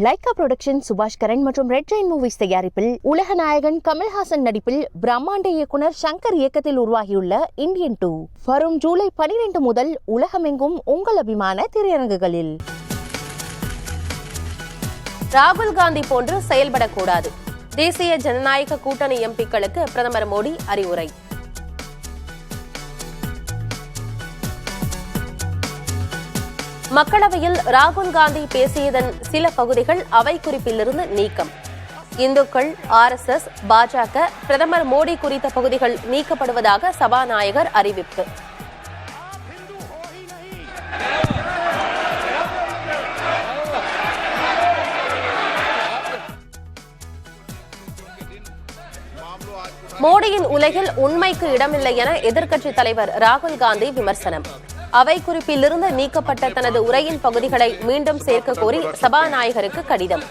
Lyca production சுபாஷ் கரன் மற்றும் red Jain movies தயாரிப்பில் உலக நாயகன் கமல்ஹாசன் நடிப்பில் பிரம்மாண்ட இயக்குனர் சங்கர் இயக்கத்தில் உருவாகியுள்ள இந்தியன் 2 வரும் ஜூலை 12 முதல் உலகமெங்கும் உங்கள் அபிமான திரையரங்குகளில். ராகுல் காந்தி போன்று செயல்படக்கூடாது. தேசிய ஜனநாயக கூட்டணி எம்பிக்களுக்கு பிரதமர் மோடி அறிவுரை. மக்களவையில் ராகுல் காந்தி பேசியதன் சில பகுதிகள் அவை குறிப்பிலிருந்து நீக்கம். இந்துக்கள், RSS, பாஜக, பிரதமர் மோடி குறித்த பகுதிகள் நீக்கப்படுவதாக சபாநாயகர் அறிவிப்பு. மோடியின் உலகில் உண்மைக்கு இடமில்லை என எதிர்க்கட்சித் தலைவர் ராகுல் காந்தி விமர்சனம். அவை குறிப்பிலிருந்து நீக்கப்பட்ட தனது உரையின் பகுதிகளை மீண்டும் சேர்க்க கோரி சபாநாயகருக்கு கடிதம்.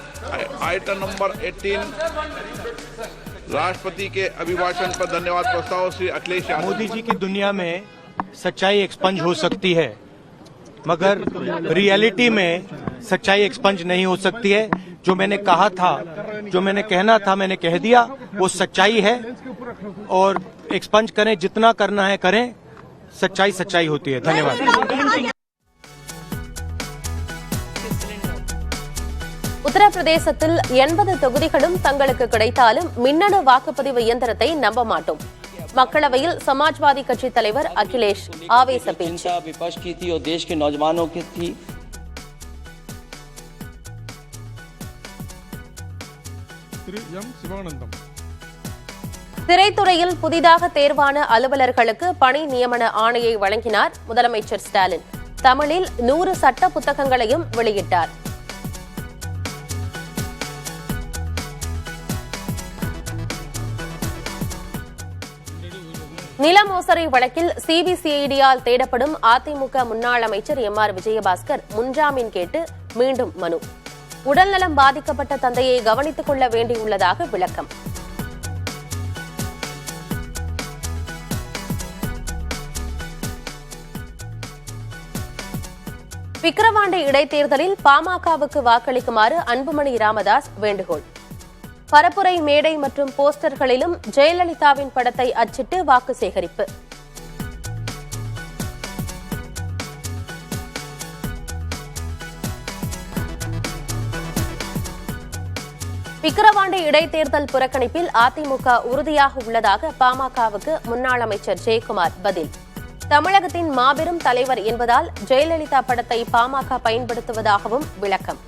आइटम नंबर 18 राष्ट्रपति के अभिभाषण पर धन्यवाद प्रस्ताव श्री अखिलेश यादव। मोदी जी की दुनिया में सच्चाई एक्सपंज हो सकती है, मगर रियलिटी में सच्चाई एक्सपंज नहीं हो सकती है। जो मैंने कहा था, जो मैंने कहना था, मैंने कह दिया, वो सच्चाई है। और एक्सपंज करें, जितना करना है करें, सच्चाई सच्चाई होती है। धन्यवाद। உத்தரப்பிரதேசத்தில் 80 தொகுதிகளும் தங்களுக்கு கிடைத்தாலும் மின்னணு வாக்குப்பதிவு இயந்திரத்தை நம்ப மாட்டோம். மக்களவையில் சமாஜ்வாதி கட்சி தலைவர் அகிலேஷ் ஆவேச பேச்சு. विपक्ष की थी और देश के नौजवानों की थी। திரைத்துறையில் புதிதாக தேர்வான அலுவலர்களுக்கு பணி நியமன ஆணையை வழங்கினார் முதலமைச்சர் ஸ்டாலின். தமிழில் 100 சட்ட புத்தகங்களையும் வெளியிட்டார். நில மோசடி வழக்கில் சிபிசிஐடியால் தேடப்படும் அதிமுக முன்னாள் அமைச்சர் MR விஜயபாஸ்கர் முன்ஜாமீன் கேட்டு மீண்டும் மனு. உடல்நலம் பாதிக்கப்பட்ட தந்தையை கவனித்துக் கொள்ள வேண்டியுள்ளதாக விளக்கம். விக்கிரவாண்டி இடைத்தேர்தலில் பாமகவுக்கு வாக்களிக்குமாறு அன்புமணி ராமதாஸ் வேண்டுகோள். பரப்புரை மேடை மற்றும் போஸ்டர்களிலும் ஜெயலலிதாவின் படத்தை அச்சிட்டு வாக்கு சேகரிப்பு. விக்கிரவாண்டி இடைத்தேர்தல் புறக்கணிப்பில் அதிமுக உறுதியாக உள்ளதாக பாமகவுக்கு முன்னாள் அமைச்சர் ஜெயக்குமார் பதில். தமிழகத்தின் மாபெரும் தலைவர் என்பதால் ஜெயலலிதா படத்தை பாமக பயன்படுத்துவதாகவும் விளக்கம்.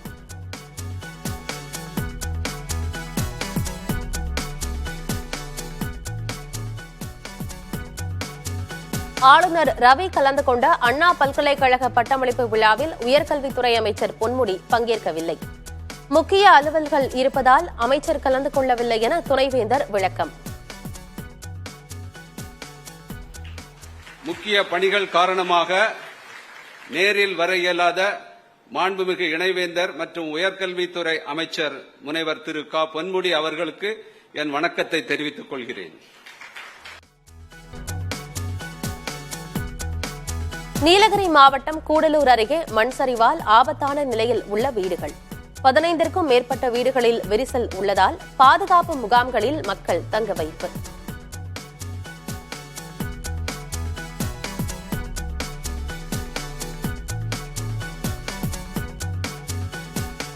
ஆளுநர் ரவி கலந்து கொண்ட அண்ணா பல்கலைக்கழக பட்டமளிப்பு விழாவில் உயர்கல்வித்துறை அமைச்சர் பொன்முடி பங்கேற்கவில்லை. முக்கிய அலுவல்கள் இருப்பதால் அமைச்சர் கலந்து கொள்ளவில்லை என துணைவேந்தர் விளக்கம். முக்கிய பணிகள் காரணமாக நேரில் வர இயலாத மாண்புமிகு இணைவேந்தர் மற்றும் உயர்கல்வித்துறை அமைச்சர் முனைவர் திரு க பொன்முடி அவர்களுக்கு என் வணக்கத்தை தெரிவித்துக் கொள்கிறேன். நீலகிரி மாவட்டம் கூடலூர் அருகே மண் சரிவால் ஆபத்தான நிலையில் உள்ள வீடுகள். 15க்கும் மேற்பட்ட வீடுகளில் விரிசல் உள்ளதால் பாதுகாப்பு முகாம்களில் மக்கள் தங்க வைப்பு.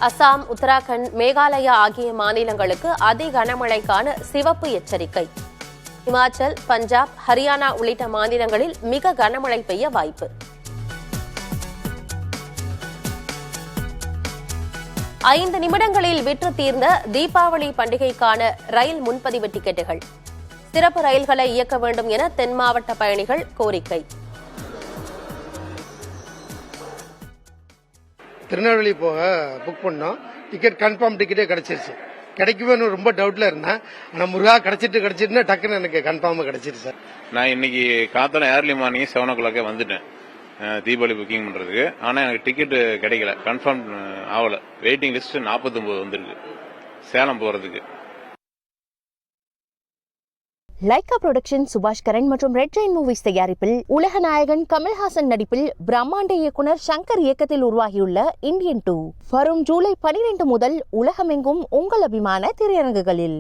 அசாம், உத்தராகண்ட், மேகாலயா ஆகிய மாநிலங்களுக்கு அதி கனமழைக்கான சிவப்பு எச்சரிக்கை. இமாச்சல், பஞ்சாப், ஹரியானா உள்ளிட்ட மாநிலங்களில் மிக கனமழை பெய்ய வாய்ப்பு. 5 நிமிடங்களில் விற்று தீர்ந்த தீபாவளி பண்டிகைக்கான ரயில் முன்பதிவு டிக்கெட்டுகள். சிறப்பு ரயில்களை இயக்க வேண்டும் என தென் மாவட்ட பயணிகள் கோரிக்கை. திருநெல்வேலி போக புக் பண்ணோம். டிக்கெட் கன்ஃபார்ம் டிக்கெட்டே கிடைச்சிருச்சு. கிடைக்குமே ரொம்ப டவுட்ல இருந்தேன். ஆனா முருகா கிடைச்சிட்டு டக்குன்னு எனக்கு கன்ஃபார்மா கிடைச்சிருச்சு சார். நான் இன்னைக்கு காத்தால ஏர்லி மார்னிங் 7 o'clock வந்துட்டேன் தீபாவளி புக்கிங் பண்றதுக்கு. ஆனா எனக்கு டிக்கெட் கிடைக்கல, கன்ஃபார்ம் ஆகல. வெயிட்டிங் லிஸ்ட் 49 வந்திருக்கு சேலம் போறதுக்கு. லைகா புரொடக்ஷன் சுபாஷ் கரன் மற்றும் ரெட் ஜெயின் மூவிஸ் தயாரிப்பில் உலக நாயகன் கமல்ஹாசன் நடிப்பில் பிரம்மாண்ட இயக்குனர் சங்கர் இயக்கத்தில் உருவாகியுள்ள இந்தியன் 2 வரும் ஜூலை 12 முதல் உலகமெங்கும் உங்கள் அபிமான திரையரங்குகளில்.